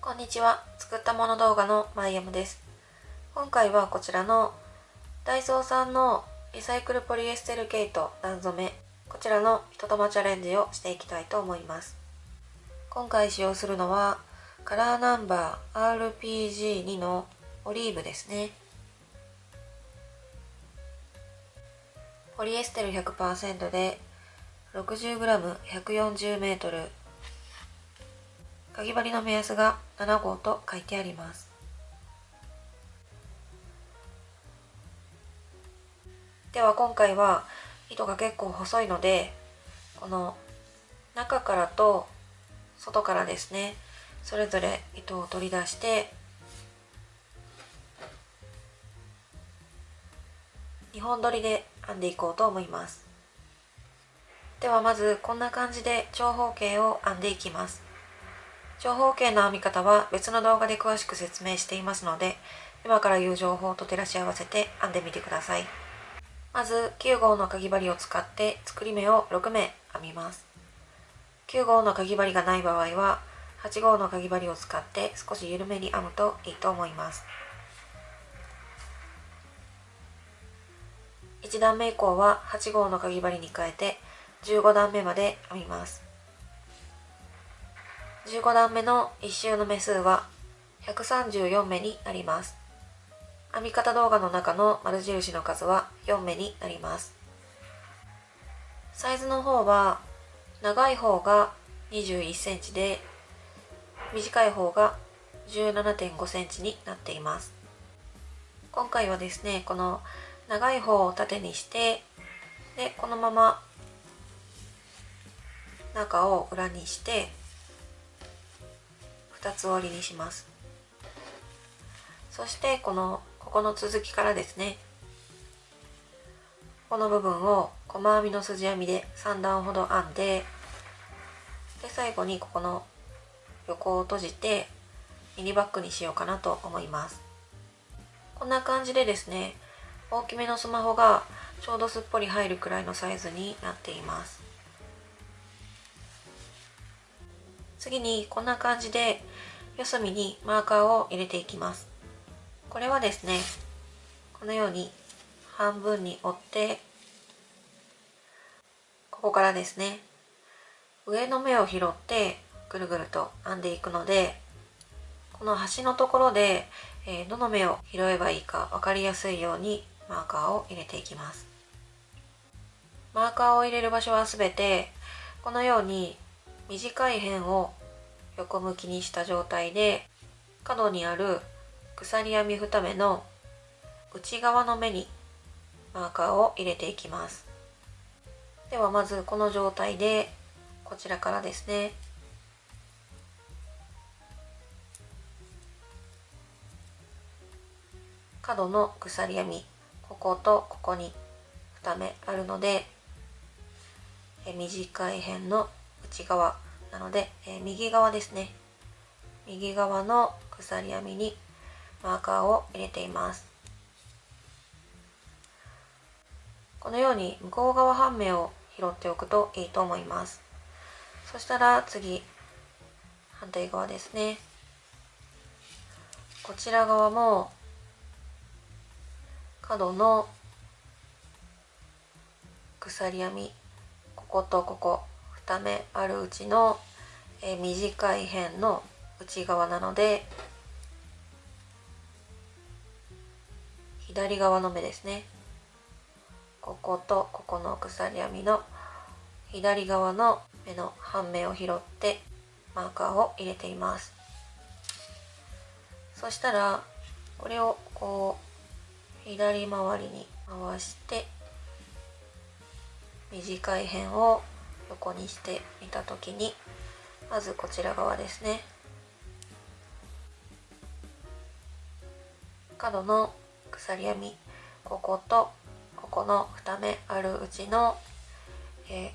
こんにちは。作ったもの動画のまいやむです。今回はこちらのダイソーさんのリサイクルポリエステル毛糸段染め、こちらの一玉チャレンジをしていきたいと思います。今回使用するのはカラーナンバー RPG2 のオリーブですね。ポリエステル 100% で 60g140m、かぎ針の目安が7号と書いてあります。では今回は糸が結構細いので、この中からと外からですね、それぞれ糸を取り出して2本取りで編んでいこうと思います。ではまずこんな感じで長方形を編んでいきます。長方形の編み方は別の動画で詳しく説明していますので、今から言う情報と照らし合わせて編んでみてください。まず9号のかぎ針を使って作り目を6目編みます。9号のかぎ針がない場合は8号のかぎ針を使って少し緩めに編むといいと思います。1段目以降は8号のかぎ針に変えて15段目まで編みます。15段目の1周の目数は134目になります。編み方動画の中の丸印の数は4目になります。サイズの方は長い方が21センチで短い方が 17.5 センチになっています。今回はですね、この長い方を縦にして、でこのまま中を裏にして2つ折りにします。そしてここの続きからですね、この部分を細編みの筋編みで3段ほど編んで、で最後にここの横を閉じてミニバッグにしようかなと思います。こんな感じでですね、大きめのスマホがちょうどすっぽり入るくらいのサイズになっています。次にこんな感じで四隅にマーカーを入れていきます。これはですね、このように半分に折って、ここからですね、上の目を拾ってぐるぐると編んでいくので、この端のところでどの目を拾えばいいか分かりやすいようにマーカーを入れていきます。マーカーを入れる場所はすべてこのように短い辺を横向きにした状態で、角にある鎖編み2目の内側の目にマーカーを入れていきます。ではまずこの状態でこちらからですね、角の鎖編み、こことここに2目あるので、短い辺の内側なので、右側ですね、右側の鎖編みにマーカーを入れています。このように向こう側半目を拾っておくといいと思います。そしたら次、反対側ですね、こちら側も角の鎖編み、こことここ2目あるうちの短い辺の内側なので、左側の目ですね、こことここの鎖編みの左側の目の半目を拾ってマーカーを入れています。そしたらこれをこう左回りに回して短い辺を横にしてみたときに、まずこちら側ですね、角の鎖編み、こことここの2目あるうちの、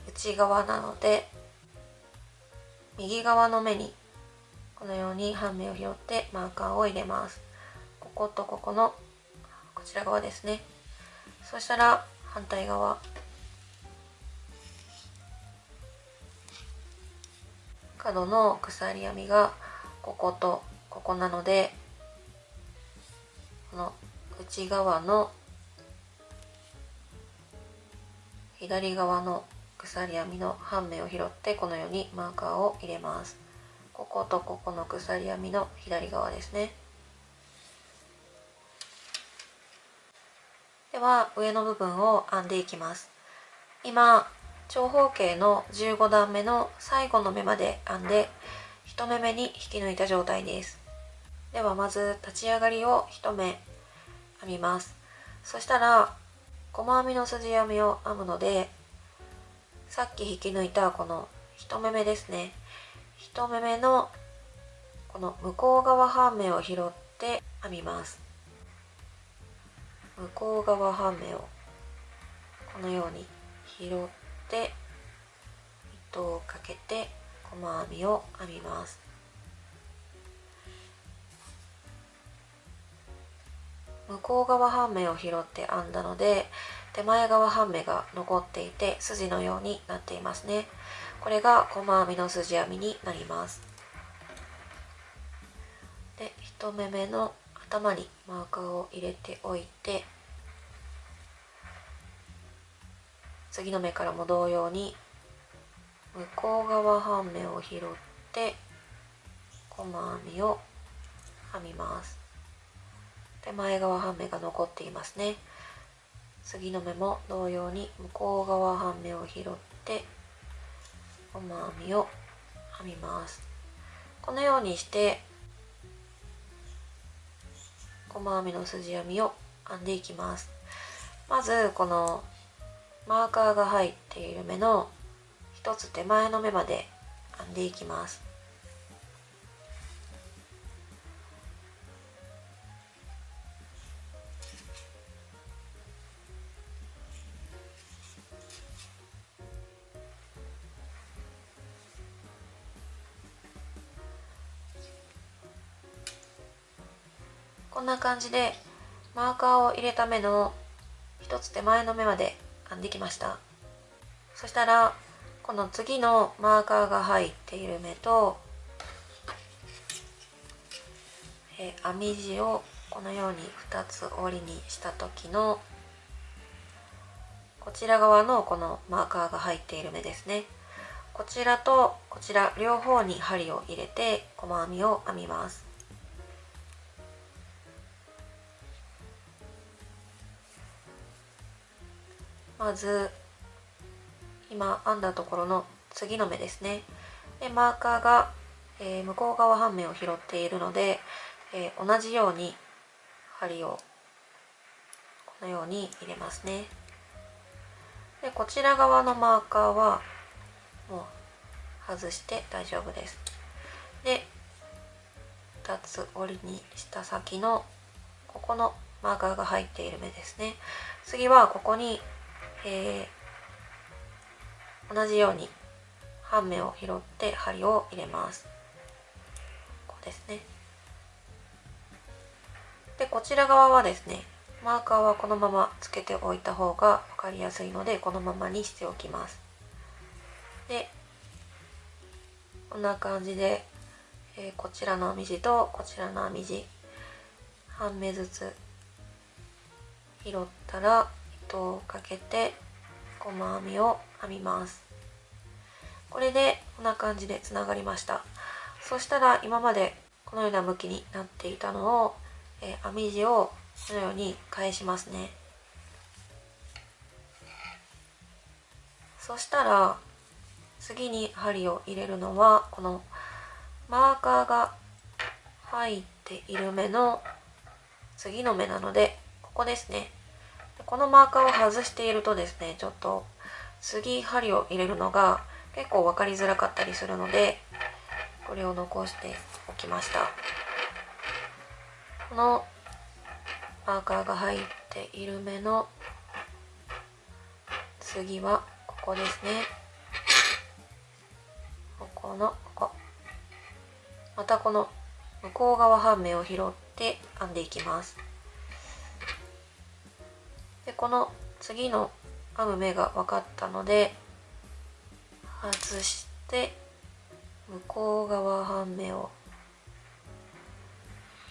内側なので右側の目にこのように半目を拾ってマーカーを入れます。こことここのこちら側ですね。そしたら反対側、角の鎖編みがこことこなので、この内側の左側の鎖編みの半目を拾ってこのようにマーカーを入れます。こことここの鎖編みの左側ですね。では上の部分を編んでいきます。今長方形の15段目の最後の目まで編んで1目めに引き抜いた状態です。ではまず立ち上がりを1目編みます。そしたら細編みの筋編みを編むので、さっき引き抜いたこの1目めですね、1目めのこの向こう側半目を拾って編みます。向こう側半目をこのように拾って糸をかけて細編みを編みます。向こう側半目を拾って編んだので、手前側半目が残っていて筋のようになっていますね。これが細編みの筋編みになります。で、1目目の頭にマーカーを入れておいて、次の目からも同様に向こう側半目を拾って細編みを編みます。手前側半目が残っていますね。次の目も同様に向こう側半目を拾って細編みを編みます。このようにして細編みの筋編みを編んでいきます。まずこのマーカーが入っている目の一つ手前の目まで編んでいきます。こんな感じでマーカーを入れた目の一つ手前の目まで編んできました。そしたらこの次のマーカーが入っている目と編み地をこのように2つ折りにした時のこちら側のこのマーカーが入っている目ですね。こちらとこちら両方に針を入れて細編みを編みます。まず今編んだところの次の目ですね。でマーカーが、向こう側半目を拾っているので、同じように針をこのように入れますね。でこちら側のマーカーはもう外して大丈夫です。で2つ折りにした先のここのマーカーが入っている目ですね。次はここに、同じように半目を拾って針を入れます。こうですね。でこちら側はですね、マーカーはこのままつけておいた方が分かりやすいのでこのままにしておきます。でこんな感じで、こちらの編み地とこちらの編み地半目ずつ拾ったら糸をかけて細編みを編みます。これでこんな感じでつながりました。そしたら今までこのような向きになっていたのを、編み地をこのように返しますね。そしたら次に針を入れるのはこのマーカーが入っている目の次の目なのでここですね。このマーカーを外しているとですね、ちょっと次針を入れるのが結構分かりづらかったりするのでこれを残しておきました。このマーカーが入っている目の次はここですね。ここまたこの向こう側半目を拾って編んでいきます。でこの次の編む目が分かったので外して向こう側半目を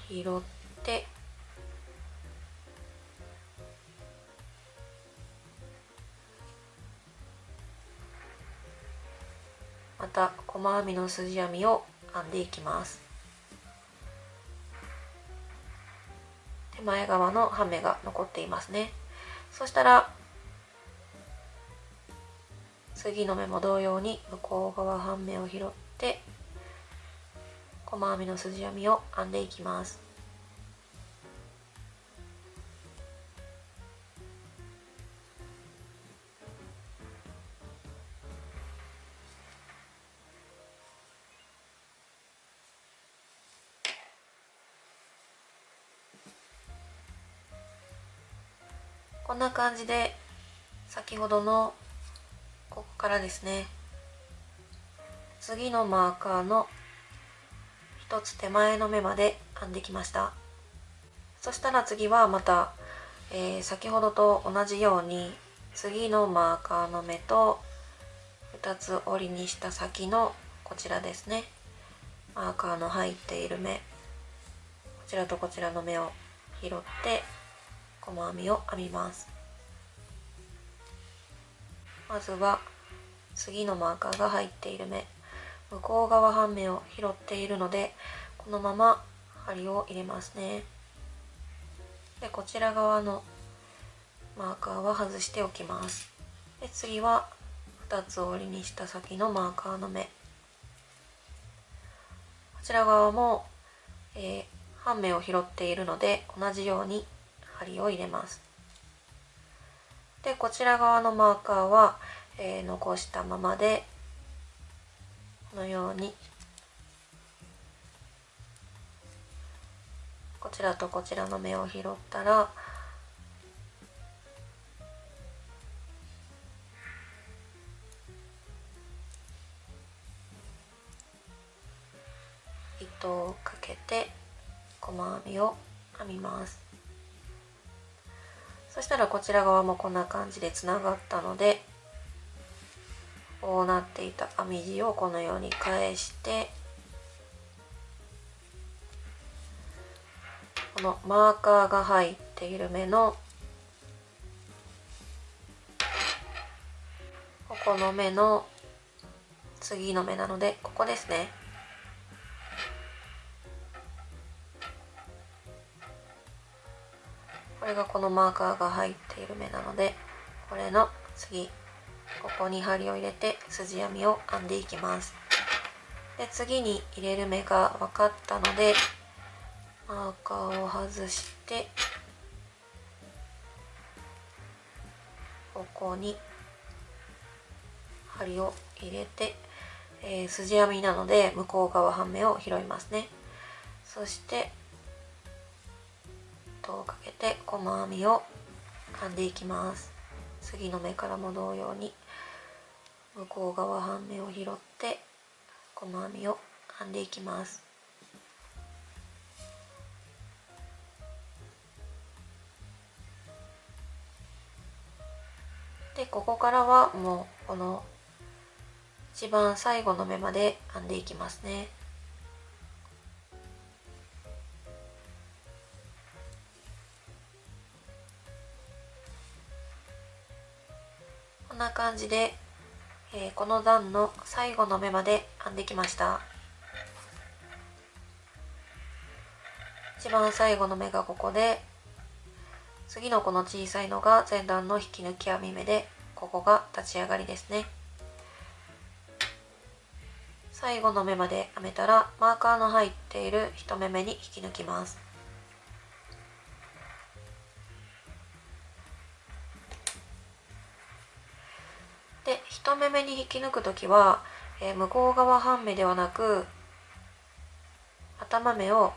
拾ってまた細編みの筋編みを編んでいきます。手前側の半目が残っていますね。そしたら次の目も同様に向こう側半目を拾って細編みの筋編みを編んでいきます。こんな感じで先ほどのここからですね、次のマーカーの一つ手前の目まで編んできました。そしたら次はまた、先ほどと同じように次のマーカーの目と2つ折りにした先のこちらですね、マーカーの入っている目、こちらとこちらの目を拾って細編みを編みます。まずは次のマーカーが入っている目、向こう側半目を拾っているのでこのまま針を入れますね。でこちら側のマーカーは外しておきます。で次は2つ折りにした先のマーカーの目、こちら側も、半目を拾っているので同じように針を入れます。でこちら側のマーカーは、残したままでこのようにこちらとこちらの目を拾ったら糸をかけて細編みを編みます。そしたらこちら側もこんな感じでつながったので、こうなっていた編み地をこのように返してこのマーカーが入っている目のここの目の次の目なのでここですね、これがこのマーカーが入っている目なのでこれの次ここに針を入れて筋編みを編んでいきます。で次に入れる目が分かったのでマーカーを外してここに針を入れて、筋編みなので向こう側半目を拾いますね。そして糸をかけて細編みを編んでいきます。次の目からも同様に向こう側半目を拾って細編みを編んでいきます。でここからはもうこの一番最後の目まで編んでいきますね。こんな感じで、この段の最後の目まで編んできました。一番最後の目がここで、次のこの小さいのが前段の引き抜き編み目で、ここが立ち上がりですね。最後の目まで編めたらマーカーの入っている1目目に引き抜きます。で1目目に引き抜くときは、向こう側半目ではなく頭目を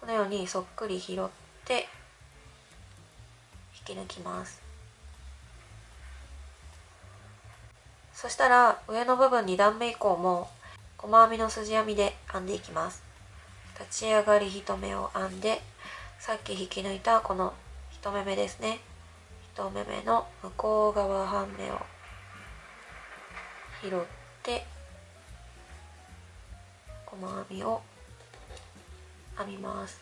このようにそっくり拾って引き抜きます。そしたら上の部分2段目以降も細編みの筋編みで編んでいきます。立ち上がり1目を編んで、さっき引き抜いたこの1目目ですね、1目目の向こう側半目を拾って細編みを編みます。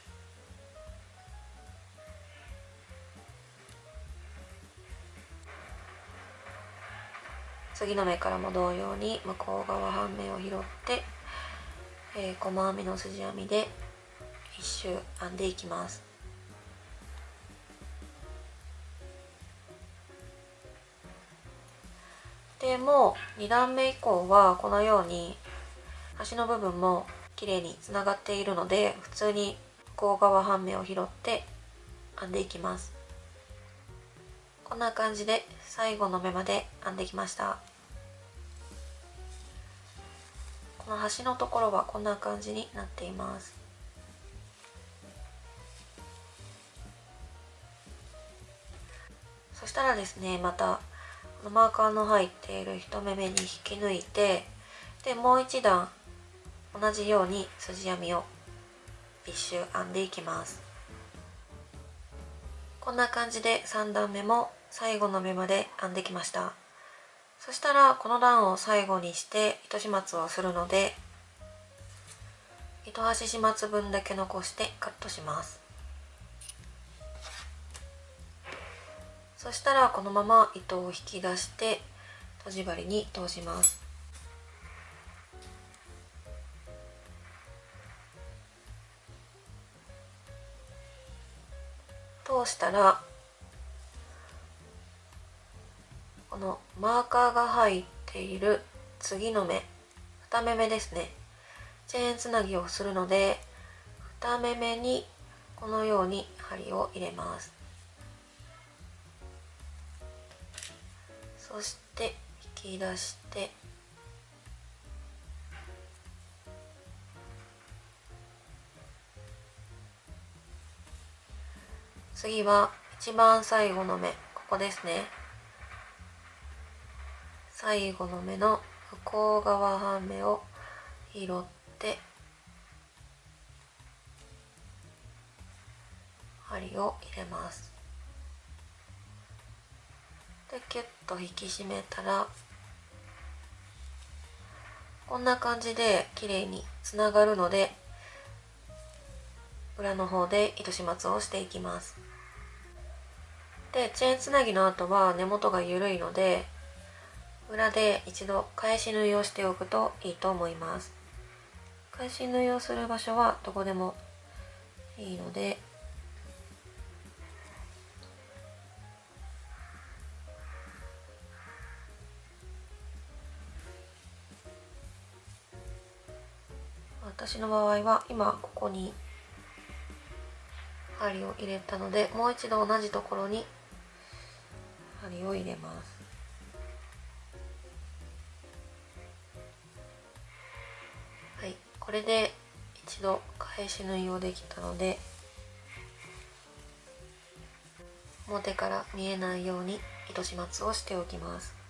次の目からも同様に向こう側半目を拾って、細編みの筋編みで一周編んでいきます。でもう2段目以降はこのように端の部分も綺麗につながっているので、普通に向こう側半目を拾って編んでいきます。こんな感じで最後の目まで編んできました。この端のところはこんな感じになっています。そしたらですね、またこのマーカーの入っている1目目に引き抜いて、でもう一段同じように筋編みを一周編んでいきます。こんな感じで3段目も最後の目まで編んできました。そしたらこの段を最後にして糸始末をするので、糸端始末分だけ残してカットします。そしたらこのまま糸を引き出してとじ針に通します。通したらこのマーカーが入っている次の目、2目目ですね、チェーンつなぎをするので2目目にこのように針を入れます。そして引き出して次は一番最後の目、ここですね。最後の目の向こう側半目を拾って針を入れます。でキュッと引き締めたらこんな感じで綺麗につながるので、裏の方で糸始末をしていきます。でチェーンつなぎの後は根元が緩いので裏で一度返し縫いをしておくといいと思います。返し縫いをする場所はどこでもいいので、私の場合は今ここに針を入れたので、もう一度同じところに針を入れます。はい、これで一度返し縫いをできたので、表から見えないように糸始末をしておきます。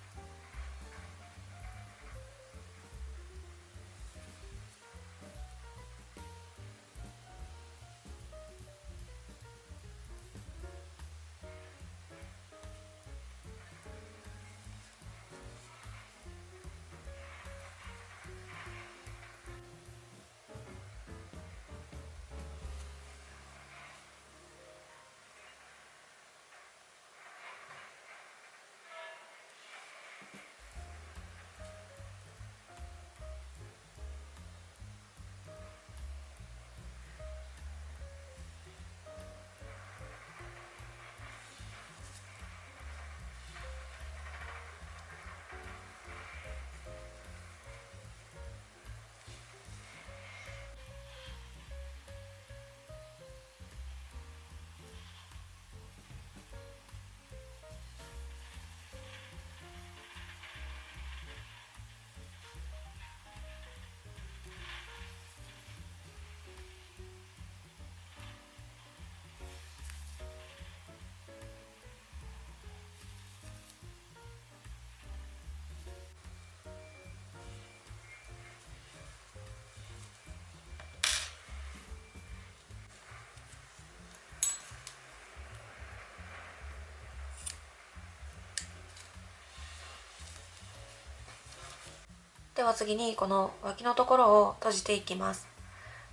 では次にこの脇のところを閉じていきます。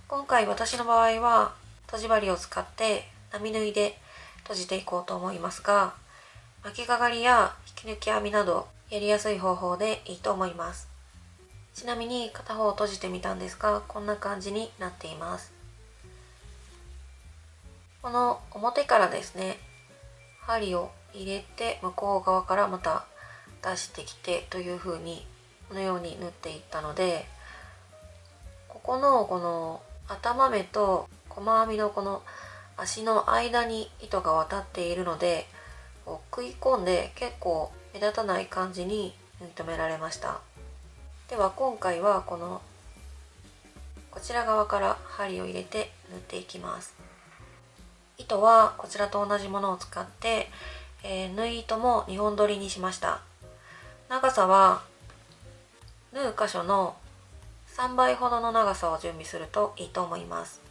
今回私の場合は閉じ針を使って並縫いで閉じていこうと思いますが、巻きかがりや引き抜き編みなどやりやすい方法でいいと思います。ちなみに片方を閉じてみたんですが、こんな感じになっています。この表からですね、針を入れて向こう側からまた出してきてという風にこのように縫っていったので、この頭目と細編みのこの足の間に糸が渡っているので、食い込んで結構目立たない感じに縫い留められました。では今回はこちら側から針を入れて縫っていきます。糸はこちらと同じものを使って、縫い糸も2本取りにしました。長さは縫う箇所の3倍ほどの長さを準備するといいと思います。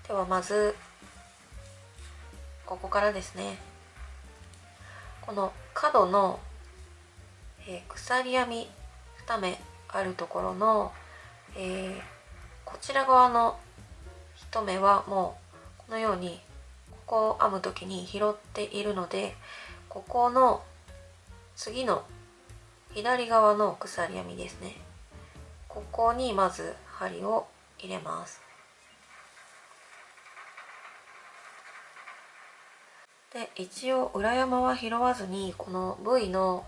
ではまずここからですね、この角の、鎖編み2目あるところの、こちら側の1目はもうこのようにここを編む時に拾っているので、ここの次の左側の鎖編みですね、ここにまず針を入れます。で一応裏山は拾わずに、この V の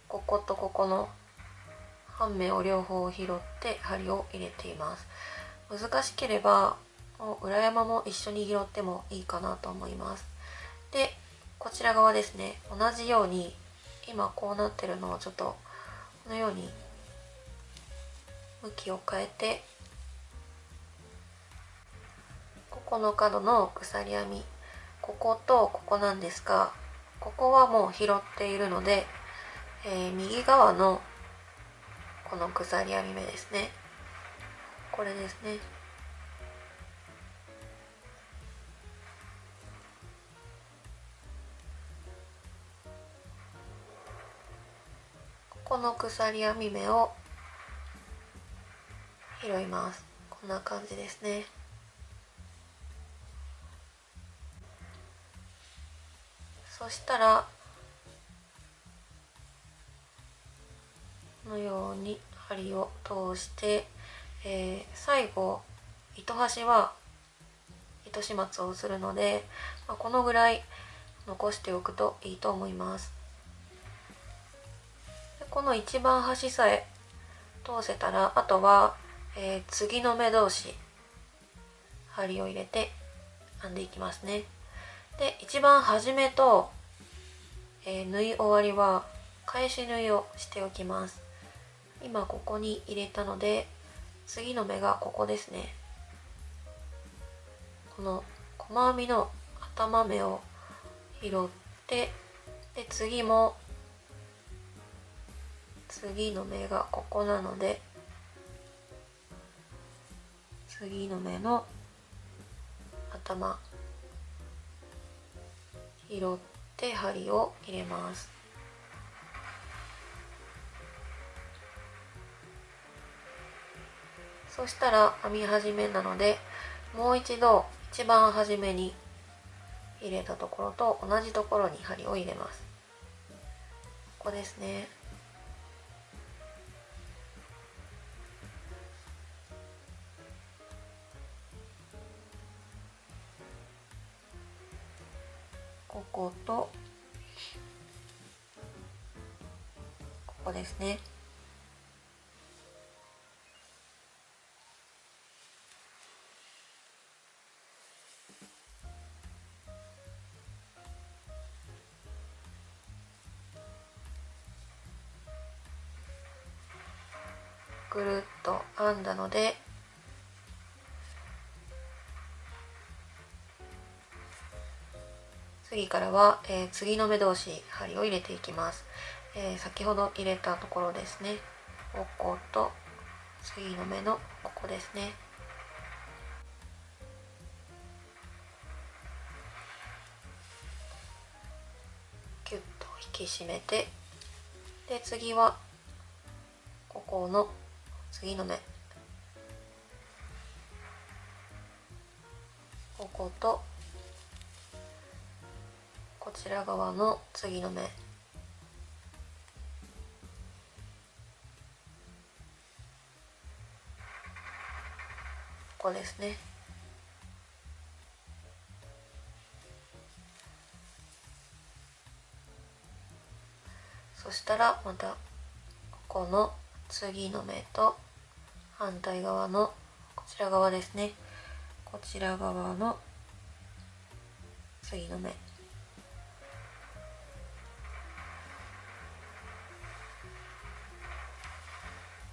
こことここの半目を両方拾って針を入れています。難しければ裏山も一緒に拾ってもいいかなと思います。でこちら側ですね、同じように今こうなってるのをちょっとこのように向きを変えて、ここの角の鎖編み、こことここなんですが、ここはもう拾っているので、右側のこの鎖編み目ですね、これですね、ここの鎖編み目を拾います。こんな感じですね。そしたらこのように針を通して、最後糸端は糸始末をするので、このぐらい残しておくといいと思います。でこの一番端さえ通せたら、あとは、次の目同士針を入れて編んでいきますね。で一番初めと、縫い終わりは返し縫いをしておきます。今ここに入れたので、次の目がここですね。この細編みの頭目を拾って、で次も次の目がここなので、次の目の頭拾って針を入れます。そしたら編み始めなので、もう一度一番初めに入れたところと同じところに針を入れます。ここですね。こことここですね。ぐるっと編んだので、次からは、次の目同士針を入れていきます。先ほど入れたところですね、ここと次の目のここですね。キュッと引き締めて、で次はここの次の目、こことこちら側の次の目、こですね。そしたらまたここの次の目と反対側のこちら側ですね、こちら側の次の目、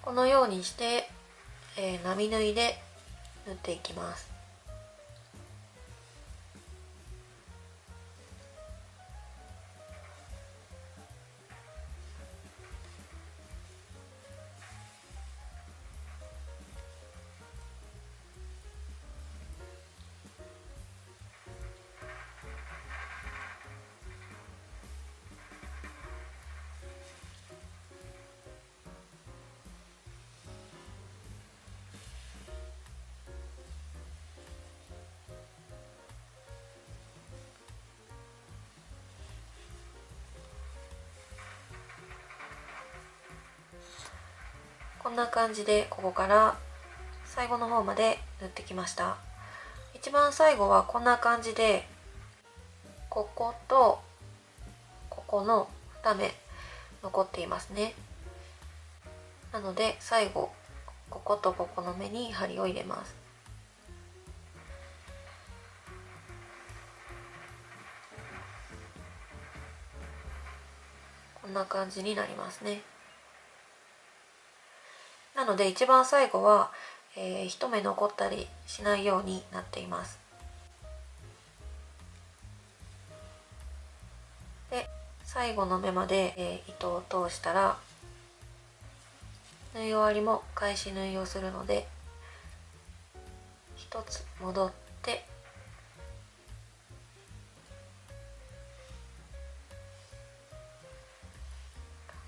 このようにして、波縫いで縫っていきます。こんな感じでここから最後の方まで縫ってきました。一番最後はこんな感じでこことここの2目残っていますね。なので最後こことここの目に針を入れます。こんな感じになりますね。なので一番最後は、1目残ったりしないようになっています。で最後の目まで、糸を通したら縫い終わりも返し縫いをするので1つ戻って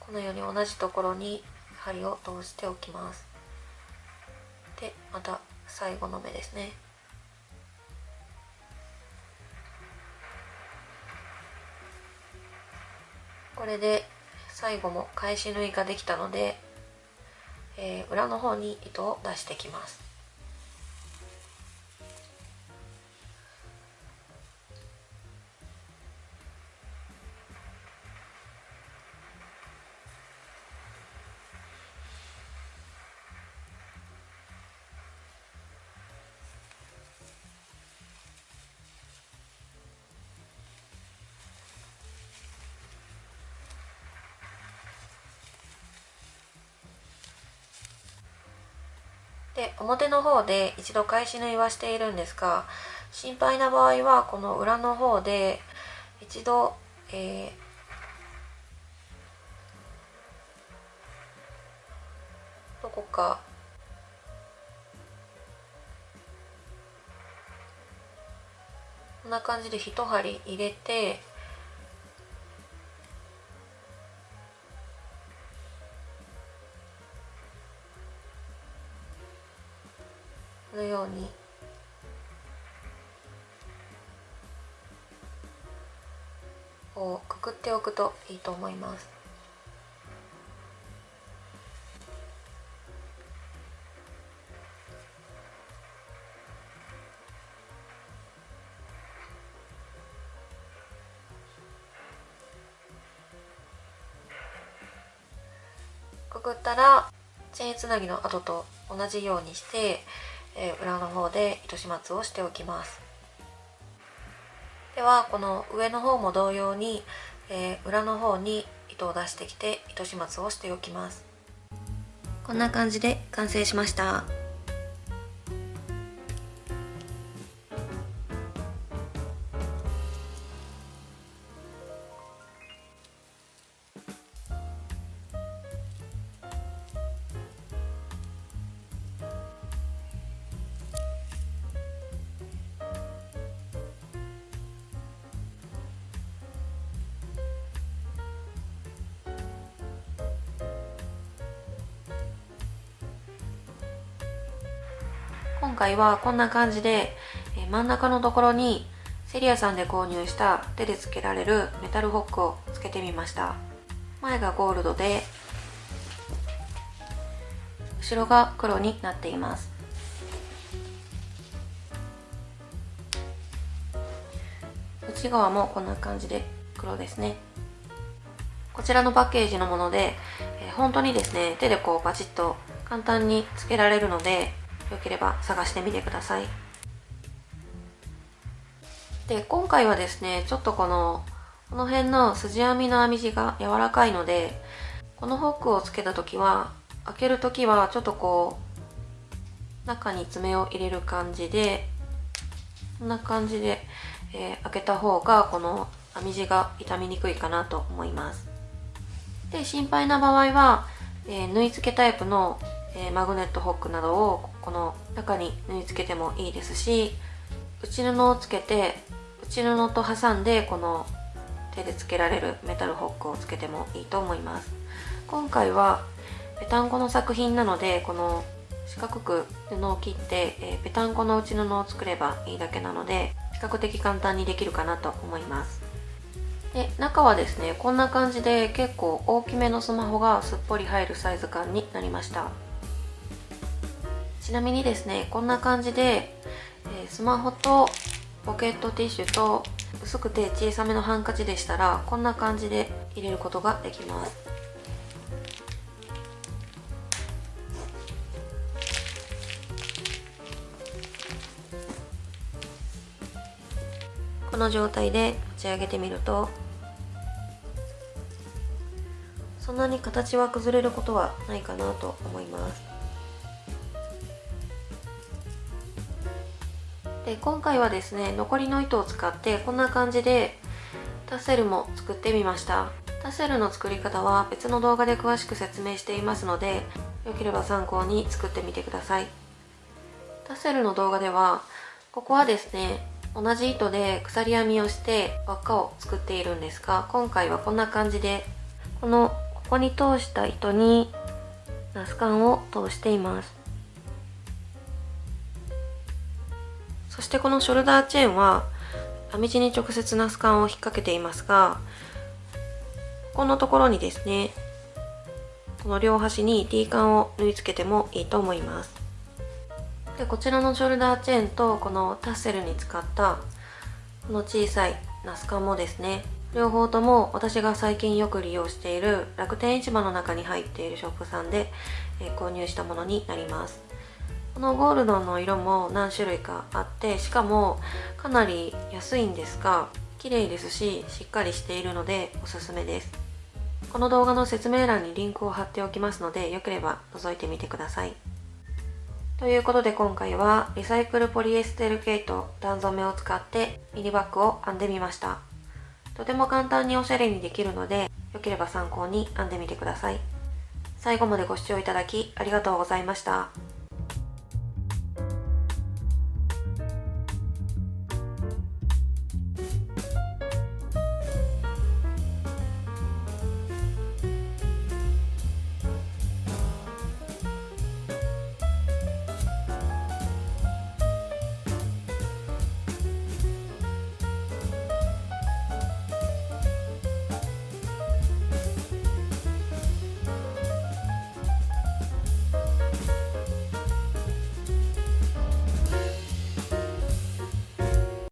このように同じところに針を通しておきます。でまた最後の目ですね。これで最後も返し縫いができたので、裏の方に糸を出してきます。で表の方で一度返し縫いはしているんですが、心配な場合はこの裏の方で一度、どこかこんな感じで一針入れてこのようにこうくくっておくといいと思います。くくったらチェーンつなぎの跡と同じようにして、裏の方で糸始末をしておきます。ではこの上の方も同様に、裏の方に糸を出してきて糸始末をしておきます。こんな感じで完成しました。今回はこんな感じで真ん中のところにセリアさんで購入した手でつけられるメタルホックをつけてみました。前がゴールドで後ろが黒になっています。内側もこんな感じで黒ですね。こちらのパッケージのもので、本当にですね、手でこうバチッと簡単につけられるので、よければ探してみてください。で、今回はですね、ちょっとこの辺の筋編みの編み地が柔らかいので、このホックをつけた時は、開ける時はちょっとこう中に爪を入れる感じで、こんな感じで、開けた方がこの編み地が傷みにくいかなと思います。で、心配な場合は、縫い付けタイプの、マグネットホックなどをこの中に縫い付けてもいいですし、内布をつけて内布と挟んでこの手でつけられるメタルホックをつけてもいいと思います。今回はぺたんこの作品なので、この四角く布を切って、ぺたんこの内布を作ればいいだけなので、比較的簡単にできるかなと思います。で、中はですね、こんな感じで結構大きめのスマホがすっぽり入るサイズ感になりました。ちなみにですね、こんな感じで、スマホとポケットティッシュと薄くて小さめのハンカチでしたら、こんな感じで入れることができます。この状態で持ち上げてみると、そんなに形は崩れることはないかなと思います。で、今回はですね、残りの糸を使ってこんな感じでタッセルも作ってみました。タッセルの作り方は別の動画で詳しく説明していますので、よければ参考に作ってみてください。タッセルの動画では、ここはですね、同じ糸で鎖編みをして輪っかを作っているんですが、今回はこんな感じでここに通した糸にナスカンを通しています。そしてこのショルダーチェーンは編み地に直接ナスカンを引っ掛けていますが、ここのところにですね、この両端に T カンを縫い付けてもいいと思います。で、こちらのショルダーチェーンとこのタッセルに使ったこの小さいナスカンもですね、両方とも私が最近よく利用している楽天市場の中に入っているショップさんで購入したものになります。このゴールドの色も何種類かあって、しかもかなり安いんですが、綺麗ですししっかりしているのでおすすめです。この動画の説明欄にリンクを貼っておきますので、よければ覗いてみてください。ということで今回はリサイクルポリエステル毛糸段染めを使ってミニバッグを編んでみました。とても簡単におしゃれにできるので、よければ参考に編んでみてください。最後までご視聴いただきありがとうございました。